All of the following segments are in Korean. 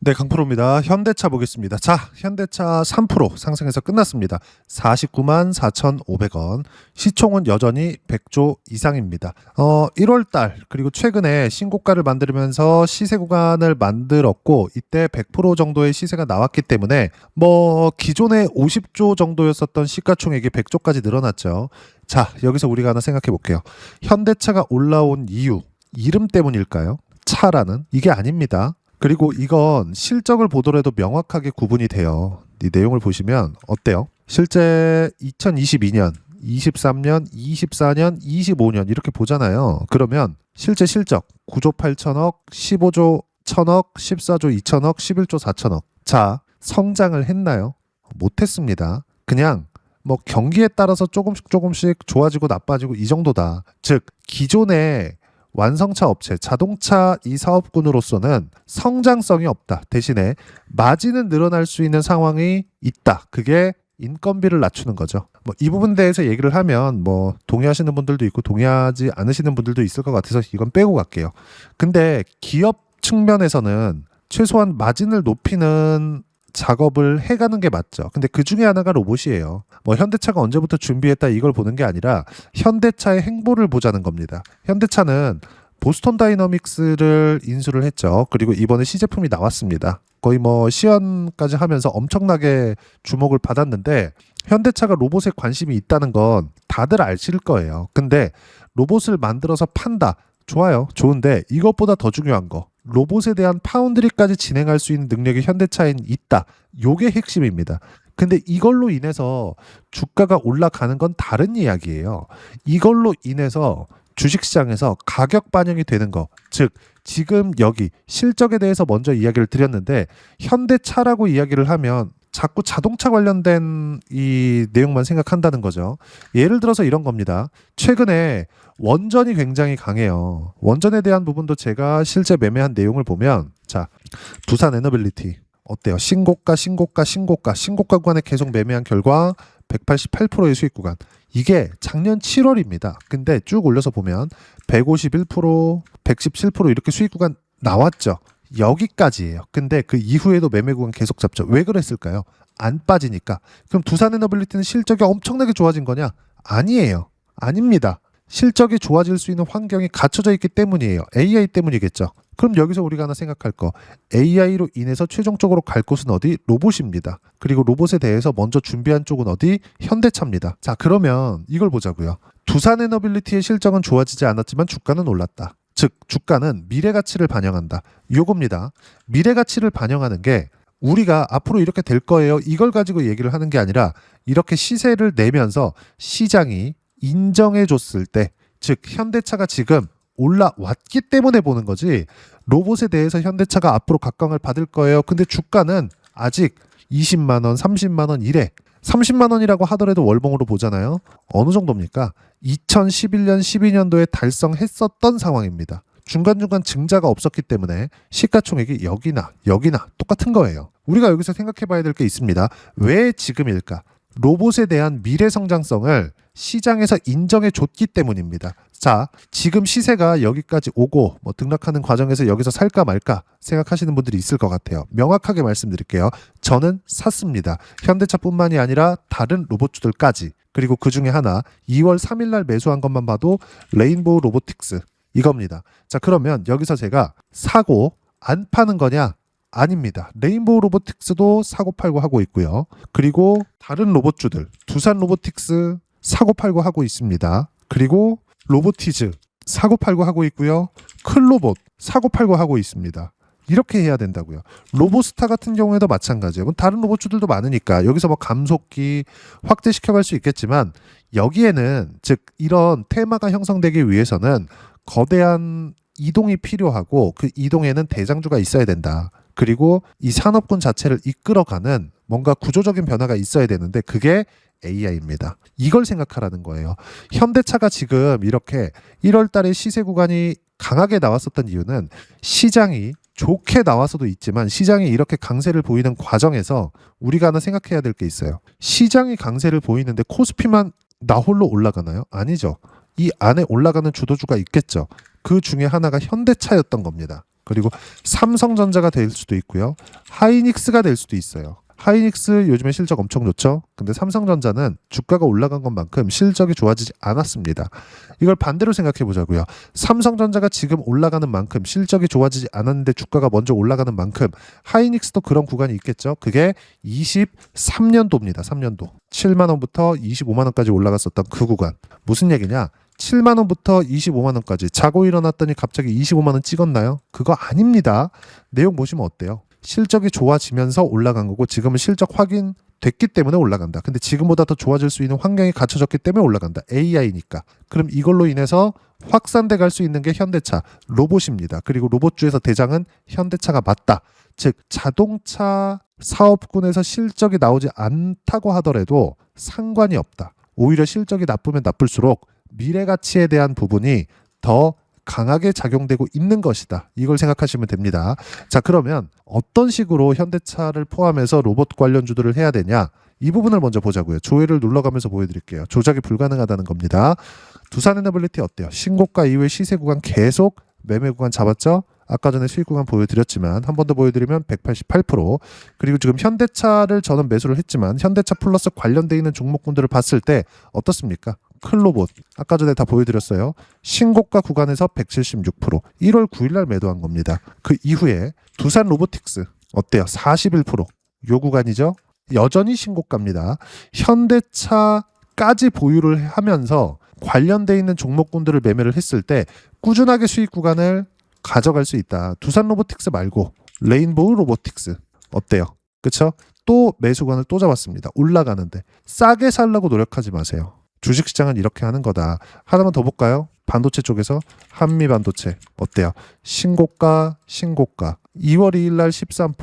네, 강프로입니다. 현대차 보겠습니다. 자, 현대차 3% 상승해서 끝났습니다. 494만 4,500원. 시총은 여전히 100조 이상입니다. 1월 달 그리고 최근에 신고가를 만들면서 시세 구간을 만들었고 이때 100% 정도의 시세가 나왔기 때문에 기존에 50조 정도였었던 시가총액이 100조까지 늘어났죠. 자, 여기서 우리가 하나 생각해 볼게요. 현대차가 올라온 이유, 이름 때문일까요? 차라는? 이게 아닙니다. 그리고 이건 실적을 보더라도 명확하게 구분이 돼요. 이 내용을 보시면 어때요? 실제 2022년, 23년, 24년, 25년 이렇게 보잖아요. 그러면 실제 실적 9조 8천억, 15조 1천억, 14조 2천억, 11조 4천억. 자, 성장을 했나요? 못했습니다. 그냥 경기에 따라서 조금씩 좋아지고 나빠지고 이 정도다. 즉 기존의 완성차 업체, 자동차 이 사업군으로서는 성장성이 없다. 대신에 마진은 늘어날 수 있는 상황이 있다. 그게 인건비를 낮추는 거죠. 이 부분에 대해서 얘기를 하면 동의하시는 분들도 있고 동의하지 않으시는 분들도 있을 것 같아서 이건 빼고 갈게요. 근데 기업 측면에서는 최소한 마진을 높이는 작업을 해가는 게 맞죠. 근데 그 중에 하나가 로봇이에요. 현대차가 언제부터 준비했다 이걸 보는 게 아니라 현대차의 행보를 보자는 겁니다. 현대차는 보스턴 다이너믹스를 인수를 했죠. 그리고 이번에 시제품이 나왔습니다. 거의 시연까지 하면서 엄청나게 주목을 받았는데 현대차가 로봇에 관심이 있다는 건 다들 아실 거예요. 근데 로봇을 만들어서 판다. 좋아요. 좋은데 이것보다 더 중요한 거. 로봇에 대한 파운드리까지 진행할 수 있는 능력이 현대차엔 있다. 요게 핵심입니다. 근데 이걸로 인해서 주가가 올라가는 건 다른 이야기예요. 이걸로 인해서 주식시장에서 가격 반영이 되는 거. 즉 지금 여기 실적에 대해서 먼저 이야기를 드렸는데 현대차라고 이야기를 하면 자꾸 자동차 관련된 이 내용만 생각한다는 거죠. 예를 들어서 이런 겁니다. 최근에 원전이 굉장히 강해요. 원전에 대한 부분도 제가 실제 매매한 내용을 보면 자, 두산 에너빌리티 어때요? 신고가 구간에 계속 매매한 결과 188%의 수익 구간. 이게 작년 7월입니다. 근데 쭉 올려서 보면 151%, 117% 이렇게 수익 구간 나왔죠. 여기까지예요. 근데 그 이후에도 매매 구간 계속 잡죠. 왜 그랬을까요? 안 빠지니까. 그럼 두산 에너빌리티는 실적이 엄청나게 좋아진 거냐? 아니에요. 아닙니다. 실적이 좋아질 수 있는 환경이 갖춰져 있기 때문이에요. AI 때문이겠죠. 그럼 여기서 우리가 하나 생각할 거. AI로 인해서 최종적으로 갈 곳은 어디? 로봇입니다. 그리고 로봇에 대해서 먼저 준비한 쪽은 어디? 현대차입니다. 자, 그러면 이걸 보자고요. 두산 에너빌리티의 실적은 좋아지지 않았지만 주가는 올랐다. 즉 주가는 미래 가치를 반영한다. 요겁니다. 미래 가치를 반영하는 게 우리가 앞으로 이렇게 될 거예요. 이걸 가지고 얘기를 하는 게 아니라 이렇게 시세를 내면서 시장이 인정해 줬을 때, 즉 현대차가 지금 올라왔기 때문에 보는 거지 로봇에 대해서 현대차가 앞으로 각광을 받을 거예요. 근데 주가는 아직 20만 원, 30만 원 이래. 30만 원이라고 하더라도 월봉으로 보잖아요. 어느 정도입니까? 2011년, 12년도에 달성했었던 상황입니다. 중간중간 증자가 없었기 때문에 시가총액이 여기나 똑같은 거예요. 우리가 여기서 생각해 봐야 될 게 있습니다. 왜 지금일까? 로봇에 대한 미래 성장성을 시장에서 인정해 줬기 때문입니다. 자, 지금 시세가 여기까지 오고 등락하는 과정에서 여기서 살까 말까 생각하시는 분들이 있을 것 같아요. 명확하게 말씀드릴게요. 저는 샀습니다. 현대차뿐만이 아니라 다른 로봇주들까지. 그리고 그 중에 하나 2월 3일 날 매수한 것만 봐도 레인보우 로보틱스 이겁니다. 자, 그러면 여기서 제가 사고 안 파는 거냐? 아닙니다. 레인보우 로보틱스도 사고 팔고 하고 있고요. 그리고 다른 로봇주들 두산 로보틱스 사고 팔고 하고 있습니다. 그리고 로보티즈 사고 팔고 하고 있고요. 클로봇 사고 팔고 하고 있습니다. 이렇게 해야 된다고요. 로보스타 같은 경우에도 마찬가지예요. 다른 로봇주들도 많으니까 여기서 감속기 확대시켜갈 수 있겠지만 여기에는 즉 이런 테마가 형성되기 위해서는 거대한 이동이 필요하고 그 이동에는 대장주가 있어야 된다. 그리고 이 산업군 자체를 이끌어가는 뭔가 구조적인 변화가 있어야 되는데 그게 AI입니다. 이걸 생각하라는 거예요. 현대차가 지금 이렇게 1월 달에 시세 구간이 강하게 나왔었던 이유는 시장이 좋게 나와서도 있지만 시장이 이렇게 강세를 보이는 과정에서 우리가 하나 생각해야 될 게 있어요. 시장이 강세를 보이는데 코스피만 나 홀로 올라가나요? 아니죠. 이 안에 올라가는 주도주가 있겠죠. 그 중에 하나가 현대차였던 겁니다. 그리고 삼성전자가 될 수도 있고요. 하이닉스가 될 수도 있어요. 하이닉스 요즘에 실적 엄청 좋죠. 근데 삼성전자는 주가가 올라간 것만큼 실적이 좋아지지 않았습니다. 이걸 반대로 생각해 보자고요. 삼성전자가 지금 올라가는 만큼 실적이 좋아지지 않았는데 주가가 먼저 올라가는 만큼 하이닉스도 그런 구간이 있겠죠. 그게 23년도입니다. 3년도. 7만 원부터 25만 원까지 올라갔었던 그 구간. 무슨 얘기냐? 7만 원부터 25만 원까지 자고 일어났더니 갑자기 25만 원 찍었나요? 그거 아닙니다. 내용 보시면 어때요? 실적이 좋아지면서 올라간 거고 지금은 실적 확인됐기 때문에 올라간다. 근데 지금보다 더 좋아질 수 있는 환경이 갖춰졌기 때문에 올라간다. AI니까. 그럼 이걸로 인해서 확산돼 갈 수 있는 게 현대차, 로봇입니다. 그리고 로봇주에서 대장은 현대차가 맞다. 즉 자동차 사업군에서 실적이 나오지 않다고 하더라도 상관이 없다. 오히려 실적이 나쁘면 나쁠수록 미래 가치에 대한 부분이 더 강하게 작용되고 있는 것이다. 이걸 생각하시면 됩니다. 자, 그러면 어떤 식으로 현대차를 포함해서 로봇 관련주들을 해야 되냐? 이 부분을 먼저 보자고요. 조회를 눌러가면서 보여드릴게요. 조작이 불가능하다는 겁니다. 두산에너빌리티 어때요? 신고가 이후에 시세 구간 계속 매매 구간 잡았죠? 아까 전에 수익 구간 보여드렸지만 한 번 더 보여드리면 188%. 그리고 지금 현대차를 저는 매수를 했지만 현대차 플러스 관련돼 있는 종목군들을 봤을 때 어떻습니까? 클로봇 아까 전에 다 보여드렸어요. 신고가 구간에서 176%. 1월 9일 날 매도한 겁니다. 그 이후에 두산 로보틱스 어때요? 41%. 요 구간이죠. 여전히 신고가입니다. 현대차까지 보유를 하면서 관련돼 있는 종목군들을 매매를 했을 때 꾸준하게 수익 구간을 가져갈 수 있다. 두산 로보틱스 말고 레인보우 로보틱스 어때요? 그쵸? 또 매수관을 또 잡았습니다. 올라가는데 싸게 살려고 노력하지 마세요. 주식시장은 이렇게 하는 거다. 하나만 더 볼까요? 반도체 쪽에서 한미반도체 어때요? 신고가 2월 2일 날 13%,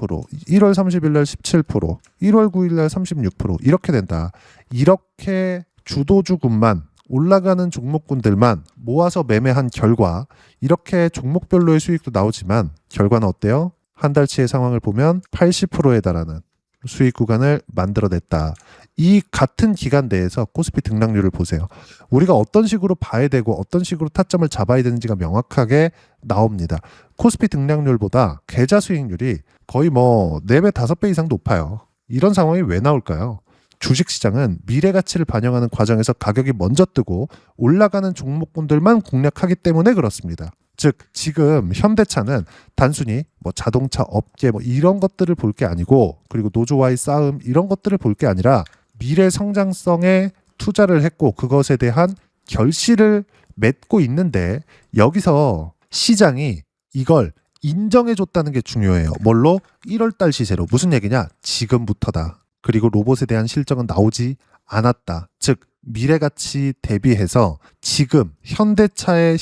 1월 30일 날 17%, 1월 9일 날 36% 이렇게 된다. 이렇게 주도주군만 올라가는 종목군들만 모아서 매매한 결과 이렇게 종목별로의 수익도 나오지만 결과는 어때요? 한 달치의 상황을 보면 80%에 달하는 수익 구간을 만들어냈다. 이 같은 기간 내에서 코스피 등락률을 보세요. 우리가 어떤 식으로 봐야 되고 어떤 식으로 타점을 잡아야 되는지가 명확하게 나옵니다. 코스피 등락률보다 계좌 수익률이 거의 4배, 5배 이상 높아요. 이런 상황이 왜 나올까요? 주식시장은 미래 가치를 반영하는 과정에서 가격이 먼저 뜨고 올라가는 종목군들만 공략하기 때문에 그렇습니다. 즉 지금 현대차는 단순히 자동차 업계 이런 것들을 볼 게 아니고 그리고 노조와의 싸움 이런 것들을 볼 게 아니라 미래 성장성에 투자를 했고 그것에 대한 결실을 맺고 있는데 여기서 시장이 이걸 인정해줬다는 게 중요해요. 뭘로? 1월달 시세로. 무슨 얘기냐? 지금부터다. 그리고 로봇에 대한 실적은 나오지 않았다. 즉 미래 가치 대비해서 지금 현대차의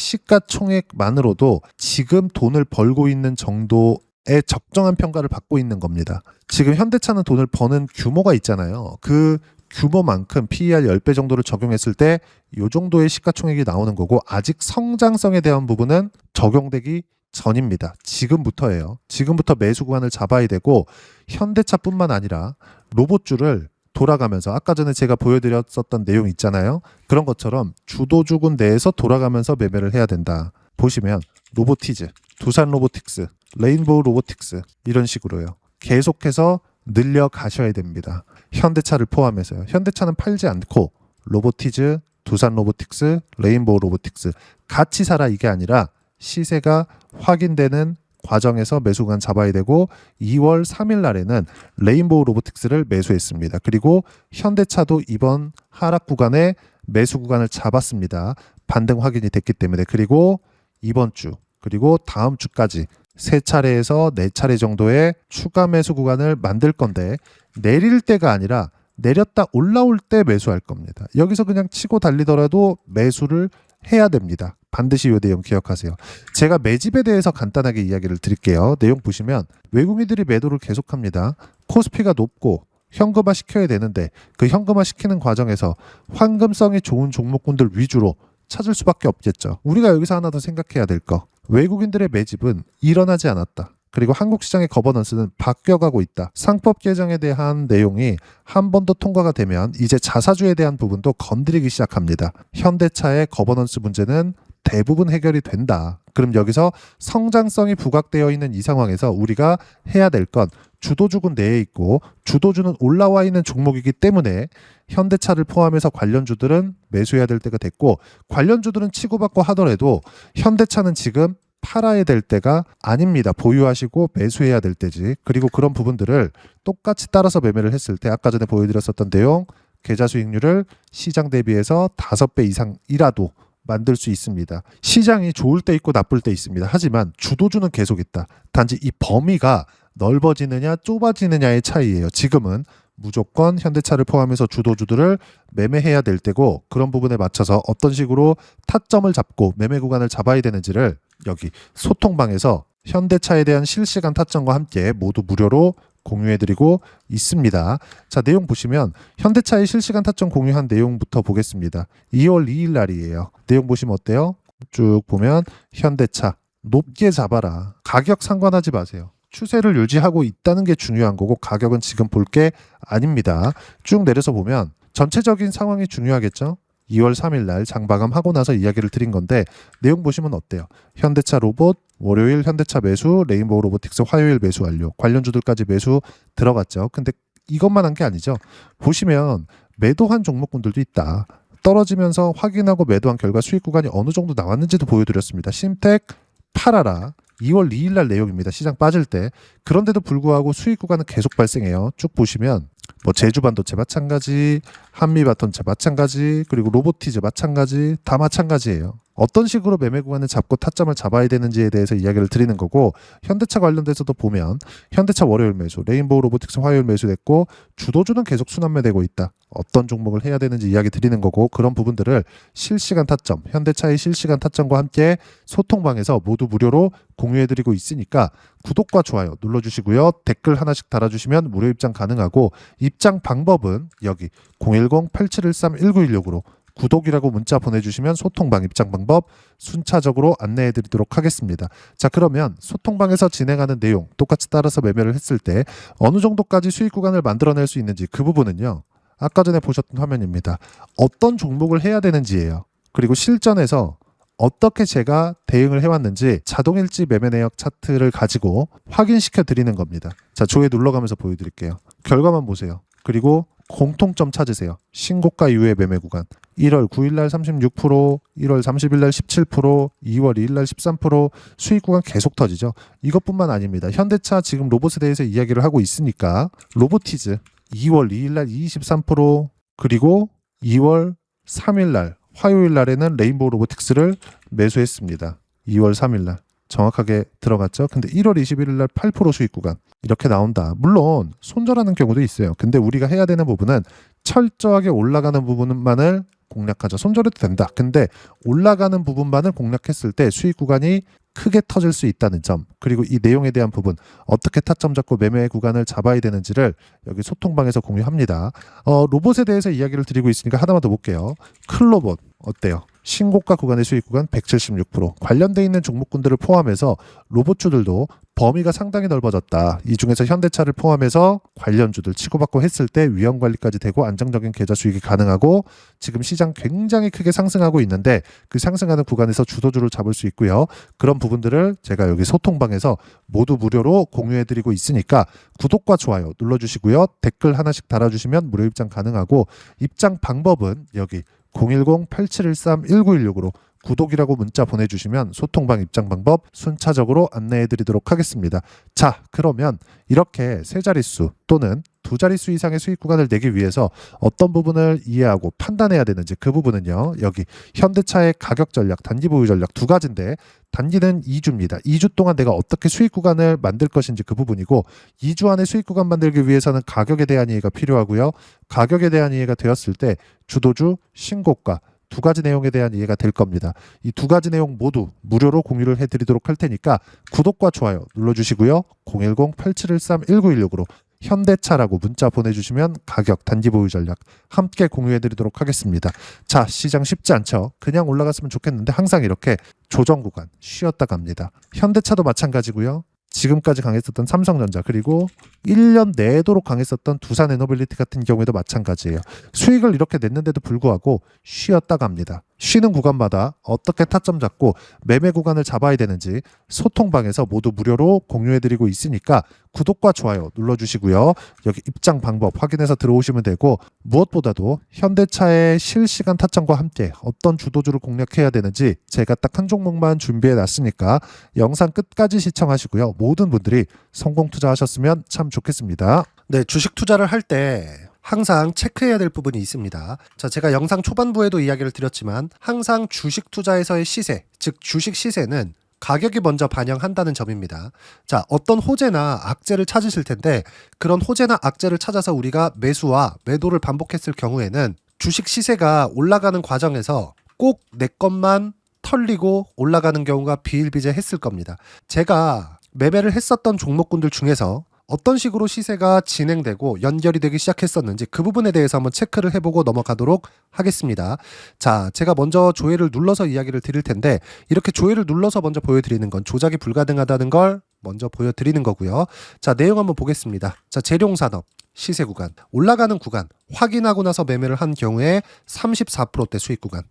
시가총액만으로도 지금 돈을 벌고 있는 정도의 적정한 평가를 받고 있는 겁니다. 지금 현대차는 돈을 버는 규모가 있잖아요. 그 규모만큼 PER 10배 정도를 적용했을 때 이 정도의 시가총액이 나오는 거고 아직 성장성에 대한 부분은 적용되기 전입니다. 지금부터예요. 지금부터 매수 구간을 잡아야 되고 현대차뿐만 아니라 로봇주를 돌아가면서 아까 전에 제가 보여드렸었던 내용 있잖아요. 그런 것처럼 주도주군 내에서 돌아가면서 매매를 해야 된다. 보시면 로보티즈, 두산 로보틱스, 레인보우 로보틱스 이런 식으로요. 계속해서 늘려가셔야 됩니다. 현대차를 포함해서요. 현대차는 팔지 않고 로보티즈, 두산 로보틱스, 레인보우 로보틱스 같이 사라 이게 아니라 시세가 확인되는 과정에서 매수구간 잡아야 되고 2월 3일 날에는 레인보우 로보틱스를 매수했습니다. 그리고 현대차도 이번 하락 구간에 매수 구간을 잡았습니다. 반등 확인이 됐기 때문에 그리고 이번 주 그리고 다음 주까지 3차례에서 4차례 정도의 추가 매수 구간을 만들 건데 내릴 때가 아니라 내렸다 올라올 때 매수할 겁니다. 여기서 그냥 치고 달리더라도 매수를 해야 됩니다. 반드시 이 내용 기억하세요. 제가 매집에 대해서 간단하게 이야기를 드릴게요. 내용 보시면 외국인들이 매도를 계속합니다. 코스피가 높고 현금화 시켜야 되는데 그 현금화 시키는 과정에서 황금성이 좋은 종목군들 위주로 찾을 수밖에 없겠죠. 우리가 여기서 하나 더 생각해야 될 거. 외국인들의 매집은 일어나지 않았다. 그리고 한국 시장의 거버넌스는 바뀌어가고 있다. 상법 개정에 대한 내용이 한 번 더 통과가 되면 이제 자사주에 대한 부분도 건드리기 시작합니다. 현대차의 거버넌스 문제는 대부분 해결이 된다. 그럼 여기서 성장성이 부각되어 있는 이 상황에서 우리가 해야 될 건 주도주군 내에 있고 주도주는 올라와 있는 종목이기 때문에 현대차를 포함해서 관련주들은 매수해야 될 때가 됐고 관련주들은 치고받고 하더라도 현대차는 지금 팔아야 될 때가 아닙니다. 보유하시고 매수해야 될 때지. 그리고 그런 부분들을 똑같이 따라서 매매를 했을 때 아까 전에 보여드렸었던 내용 계좌 수익률을 시장 대비해서 5배 이상이라도 만들 수 있습니다. 시장이 좋을 때 있고 나쁠 때 있습니다. 하지만 주도주는 계속 있다. 단지 이 범위가 넓어지느냐 좁아지느냐의 차이예요. 지금은 무조건 현대차를 포함해서 주도주들을 매매해야 될 때고 그런 부분에 맞춰서 어떤 식으로 타점을 잡고 매매 구간을 잡아야 되는지를 여기 소통방에서 현대차에 대한 실시간 타점과 함께 모두 무료로 공유해드리고 있습니다. 자, 내용 보시면 현대차의 실시간 타점 공유한 내용부터 보겠습니다. 2월 2일 날이에요. 내용 보시면 어때요? 쭉 보면 현대차 높게 잡아라. 가격 상관하지 마세요. 추세를 유지하고 있다는 게 중요한 거고 가격은 지금 볼 게 아닙니다. 쭉 내려서 보면 전체적인 상황이 중요하겠죠? 2월 3일 날 장마감하고 나서 이야기를 드린 건데 내용 보시면 어때요? 현대차 로봇 월요일 현대차 매수, 레인보우 로보틱스 화요일 매수 완료. 관련주들까지 매수 들어갔죠. 근데 이것만 한 게 아니죠. 보시면 매도한 종목군들도 있다. 떨어지면서 확인하고 매도한 결과 수익 구간이 어느 정도 나왔는지도 보여드렸습니다. 심택 팔아라. 2월 2일 날 내용입니다. 시장 빠질 때. 그런데도 불구하고 수익 구간은 계속 발생해요. 쭉 보시면 뭐 제주반도체 마찬가지, 한미바톤체 마찬가지, 그리고 로보티즈 마찬가지, 다 마찬가지예요. 어떤 식으로 매매 구간을 잡고 타점을 잡아야 되는지에 대해서 이야기를 드리는 거고 현대차 관련돼서도 보면 현대차 월요일 매수, 레인보우 로보틱스 화요일 매수됐고 주도주는 계속 순환매되고 있다. 어떤 종목을 해야 되는지 이야기 드리는 거고 그런 부분들을 실시간 타점, 현대차의 실시간 타점과 함께 소통방에서 모두 무료로 공유해드리고 있으니까 구독과 좋아요 눌러주시고요. 댓글 하나씩 달아주시면 무료 입장 가능하고 입장 방법은 여기 010-8713-1916으로 구독이라고 문자 보내주시면 소통방 입장 방법 순차적으로 안내해드리도록 하겠습니다. 자, 그러면 소통방에서 진행하는 내용 똑같이 따라서 매매를 했을 때 어느 정도까지 수익 구간을 만들어낼 수 있는지 그 부분은요. 아까 전에 보셨던 화면입니다. 어떤 종목을 해야 되는지예요. 그리고 실전에서 어떻게 제가 대응을 해왔는지 자동일지 매매 내역 차트를 가지고 확인시켜 드리는 겁니다. 자, 조회 눌러가면서 보여드릴게요. 결과만 보세요. 그리고 공통점 찾으세요. 신고가 이후의 매매 구간. 1월 9일 날 36%, 1월 30일 날 17%, 2월 2일 날 13% 수익 구간 계속 터지죠. 이것뿐만 아닙니다. 현대차 지금 로봇에 대해서 이야기를 하고 있으니까 로보티즈 2월 2일 날 23% 그리고 2월 3일 날 화요일 날에는 레인보우 로보틱스를 매수했습니다. 2월 3일 날 정확하게 들어갔죠. 근데 1월 21일 날 8% 수익 구간 이렇게 나온다. 물론 손절하는 경우도 있어요. 근데 우리가 해야 되는 부분은 철저하게 올라가는 부분만을 공략하죠. 손절해도 된다. 근데 올라가는 부분만을 공략했을 때 수익 구간이 크게 터질 수 있다는 점 그리고 이 내용에 대한 부분 어떻게 타점 잡고 매매 구간을 잡아야 되는지를 여기 소통방에서 공유합니다. 로봇에 대해서 이야기를 드리고 있으니까 하나만 더 볼게요. 클로봇 어때요? 신고가 구간의 수익 구간 176% 관련돼 있는 종목군들을 포함해서 로봇주들도 범위가 상당히 넓어졌다. 이 중에서 현대차를 포함해서 관련주들 치고받고 했을 때 위험 관리까지 되고 안정적인 계좌 수익이 가능하고 지금 시장 굉장히 크게 상승하고 있는데 그 상승하는 구간에서 주도주를 잡을 수 있고요. 그런 부분들을 제가 여기 소통방에서 모두 무료로 공유해드리고 있으니까 구독과 좋아요 눌러주시고요. 댓글 하나씩 달아주시면 무료 입장 가능하고 입장 방법은 여기 010-8713-1916으로 구독이라고 문자 보내주시면 소통방 입장 방법 순차적으로 안내해드리도록 하겠습니다. 자, 그러면 이렇게 세 자릿수 또는 두 자릿수 이상의 수익 구간을 내기 위해서 어떤 부분을 이해하고 판단해야 되는지 그 부분은요. 여기 현대차의 가격 전략, 단기 보유 전략 두 가지인데 단기는 2주입니다. 2주 동안 내가 어떻게 수익 구간을 만들 것인지 그 부분이고 2주 안에 수익 구간 만들기 위해서는 가격에 대한 이해가 필요하고요. 가격에 대한 이해가 되었을 때 주도주, 신고가 두 가지 내용에 대한 이해가 될 겁니다. 이 두 가지 내용 모두 무료로 공유를 해드리도록 할 테니까 구독과 좋아요 눌러주시고요. 010-8713-1916으로 현대차라고 문자 보내주시면 가격, 단기 보유 전략 함께 공유해드리도록 하겠습니다. 자, 시장 쉽지 않죠. 그냥 올라갔으면 좋겠는데 항상 이렇게 조정 구간 쉬었다 갑니다. 현대차도 마찬가지고요. 지금까지 강했었던 삼성전자 그리고 1년 내도록 강했었던 두산에너빌리티 같은 경우에도 마찬가지예요. 수익을 이렇게 냈는데도 불구하고 쉬었다 갑니다. 쉬는 구간마다 어떻게 타점 잡고 매매 구간을 잡아야 되는지 소통방에서 모두 무료로 공유해드리고 있으니까 구독과 좋아요 눌러주시고요. 여기 입장 방법 확인해서 들어오시면 되고, 무엇보다도 현대차의 실시간 타점과 함께 어떤 주도주를 공략해야 되는지 제가 딱 한 종목만 준비해 놨으니까 영상 끝까지 시청하시고요. 모든 분들이 성공 투자하셨으면 참 좋겠습니다. 네, 주식 투자를 할 때 항상 체크해야 될 부분이 있습니다. 자, 제가 영상 초반부에도 이야기를 드렸지만 항상 주식 투자에서의 시세, 즉 주식 시세는 가격이 먼저 반영한다는 점입니다. 자, 어떤 호재나 악재를 찾으실 텐데 그런 호재나 악재를 찾아서 우리가 매수와 매도를 반복했을 경우에는 주식 시세가 올라가는 과정에서 꼭 내 것만 털리고 올라가는 경우가 비일비재했을 겁니다. 제가 매매를 했었던 종목군들 중에서 어떤 식으로 시세가 진행되고 연결이 되기 시작했었는지 그 부분에 대해서 한번 체크를 해보고 넘어가도록 하겠습니다. 자, 제가 먼저 조회를 눌러서 이야기를 드릴 텐데 이렇게 조회를 눌러서 먼저 보여드리는 건 조작이 불가능하다는 걸 먼저 보여드리는 거고요. 자, 내용 한번 보겠습니다. 자, 재룡산업 시세 구간, 올라가는 구간 확인하고 나서 매매를 한 경우에 34%대 수익 구간.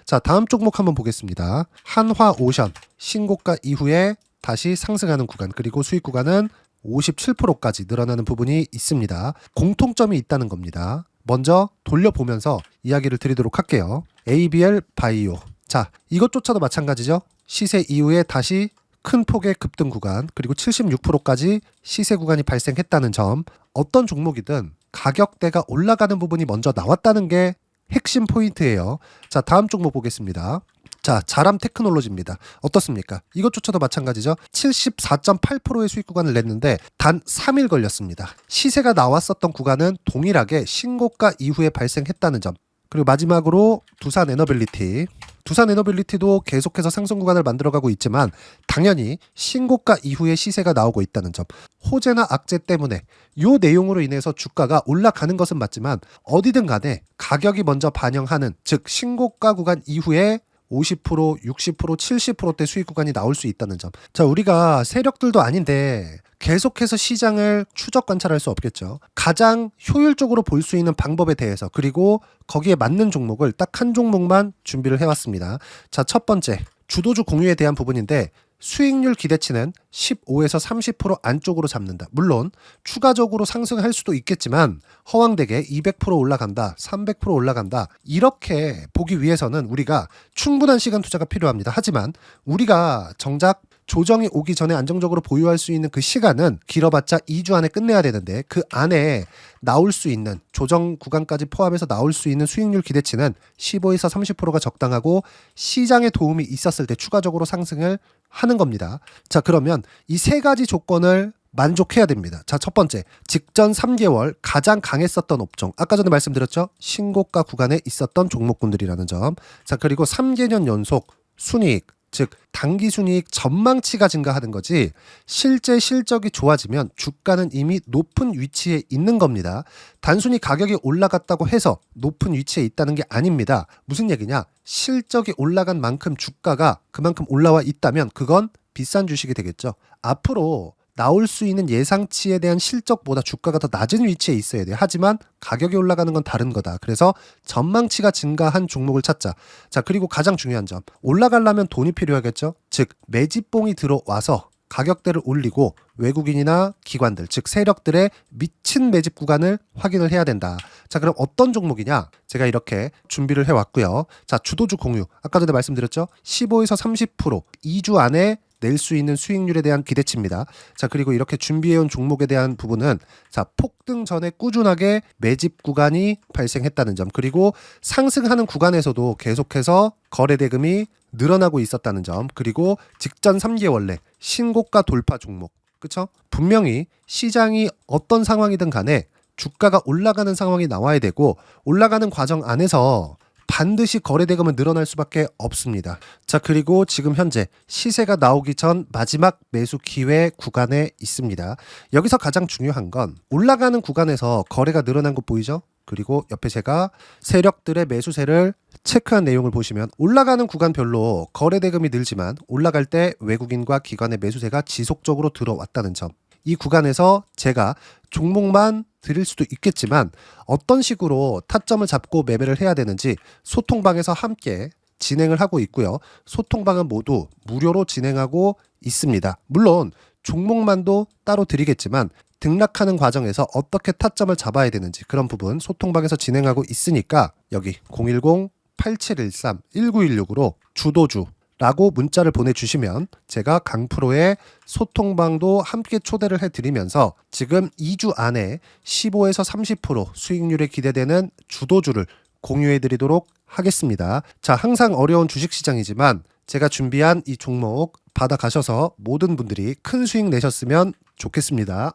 자, 다음 종목 한번 보겠습니다. 한화오션 신고가 이후에 다시 상승하는 구간, 그리고 수익 구간은 57%까지 늘어나는 부분이 있습니다. 공통점이 있다는 겁니다. 먼저 돌려보면서 이야기를 드리도록 할게요. ABL 바이오. 자, 이것조차도 마찬가지죠. 시세 이후에 다시 큰 폭의 급등 구간, 그리고 76%까지 시세 구간이 발생했다는 점. 어떤 종목이든 가격대가 올라가는 부분이 먼저 나왔다는 게 핵심 포인트예요. 자, 다음 종목 보겠습니다. 자, 자람 테크놀로지입니다. 어떻습니까? 이것조차도 마찬가지죠. 74.8%의 수익 구간을 냈는데 단 3일 걸렸습니다. 시세가 나왔었던 구간은 동일하게 신고가 이후에 발생했다는 점. 그리고 마지막으로 두산 에너빌리티. 두산 에너빌리티도 계속해서 상승 구간을 만들어가고 있지만 당연히 신고가 이후에 시세가 나오고 있다는 점. 호재나 악재 때문에 이 내용으로 인해서 주가가 올라가는 것은 맞지만 어디든 간에 가격이 먼저 반영하는, 즉 신고가 구간 이후에 50%, 60%, 70%대 수익 구간이 나올 수 있다는 점. 자, 우리가 세력들도 아닌데 계속해서 시장을 추적 관찰할 수 없겠죠. 가장 효율적으로 볼 수 있는 방법에 대해서, 그리고 거기에 맞는 종목을 딱 한 종목만 준비를 해왔습니다. 자, 첫 번째 주도주 공유에 대한 부분인데 수익률 기대치는 15에서 30% 안쪽으로 잡는다. 물론 추가적으로 상승할 수도 있겠지만 허황되게 200% 올라간다, 300% 올라간다, 이렇게 보기 위해서는 우리가 충분한 시간 투자가 필요합니다. 하지만 우리가 정작 조정이 오기 전에 안정적으로 보유할 수 있는 그 시간은 길어봤자 2주 안에 끝내야 되는데 그 안에 나올 수 있는, 조정 구간까지 포함해서 나올 수 있는 수익률 기대치는 15에서 30%가 적당하고 시장에 도움이 있었을 때 추가적으로 상승을 하는 겁니다. 자, 그러면 이 세 가지 조건을 만족해야 됩니다. 자, 첫 번째, 직전 3개월 가장 강했었던 업종. 아까 전에 말씀드렸죠? 신고가 구간에 있었던 종목군들이라는 점. 자, 그리고 3개년 연속 순이익, 즉 단기 순이익 전망치가 증가하는 거지 실제 실적이 좋아지면 주가는 이미 높은 위치에 있는 겁니다. 단순히 가격이 올라갔다고 해서 높은 위치에 있다는 게 아닙니다. 무슨 얘기냐? 실적이 올라간 만큼 주가가 그만큼 올라와 있다면 그건 비싼 주식이 되겠죠. 앞으로 나올 수 있는 예상치에 대한 실적보다 주가가 더 낮은 위치에 있어야 돼요. 하지만 가격이 올라가는 건 다른 거다. 그래서 전망치가 증가한 종목을 찾자. 자, 그리고 가장 중요한 점. 올라가려면 돈이 필요하겠죠. 즉 매집봉이 들어와서 가격대를 올리고 외국인이나 기관들, 즉 세력들의 미친 매집 구간을 확인을 해야 된다. 자, 그럼 어떤 종목이냐? 제가 이렇게 준비를 해왔고요. 자, 주도주 공유. 아까 전에 말씀드렸죠. 15에서 30% 2주 안에 낼 수 있는 수익률에 대한 기대치입니다. 자, 그리고 이렇게 준비해온 종목에 대한 부분은 자, 폭등 전에 꾸준하게 매집 구간이 발생했다는 점, 그리고 상승하는 구간에서도 계속해서 거래 대금이 늘어나고 있었다는 점, 그리고 직전 3개월 내 신고가 돌파 종목. 그쵸? 분명히 시장이 어떤 상황이든 간에 주가가 올라가는 상황이 나와야 되고 올라가는 과정 안에서 반드시 거래 대금은 늘어날 수밖에 없습니다. 자, 그리고 지금 현재 시세가 나오기 전 마지막 매수 기회 구간에 있습니다. 여기서 가장 중요한 건 올라가는 구간에서 거래가 늘어난 거 보이죠? 그리고 옆에 제가 세력들의 매수세를 체크한 내용을 보시면 올라가는 구간별로 거래 대금이 늘지만 올라갈 때 외국인과 기관의 매수세가 지속적으로 들어왔다는 점. 이 구간에서 제가 종목만 드릴 수도 있겠지만 어떤 식으로 타점을 잡고 매매를 해야 되는지 소통방에서 함께 진행을 하고 있고요. 소통방은 모두 무료로 진행하고 있습니다. 물론 종목만도 따로 드리겠지만 등락하는 과정에서 어떻게 타점을 잡아야 되는지 그런 부분 소통방에서 진행하고 있으니까 여기 010-8713-1916으로 주도주라고 문자를 보내주시면 제가 강프로의 소통방도 함께 초대를 해드리면서 지금 2주 안에 15에서 30% 수익률이 기대되는 주도주를 공유해드리도록 하겠습니다. 자, 항상 어려운 주식시장이지만 제가 준비한 이 종목 받아가셔서 모든 분들이 큰 수익 내셨으면 좋겠습니다.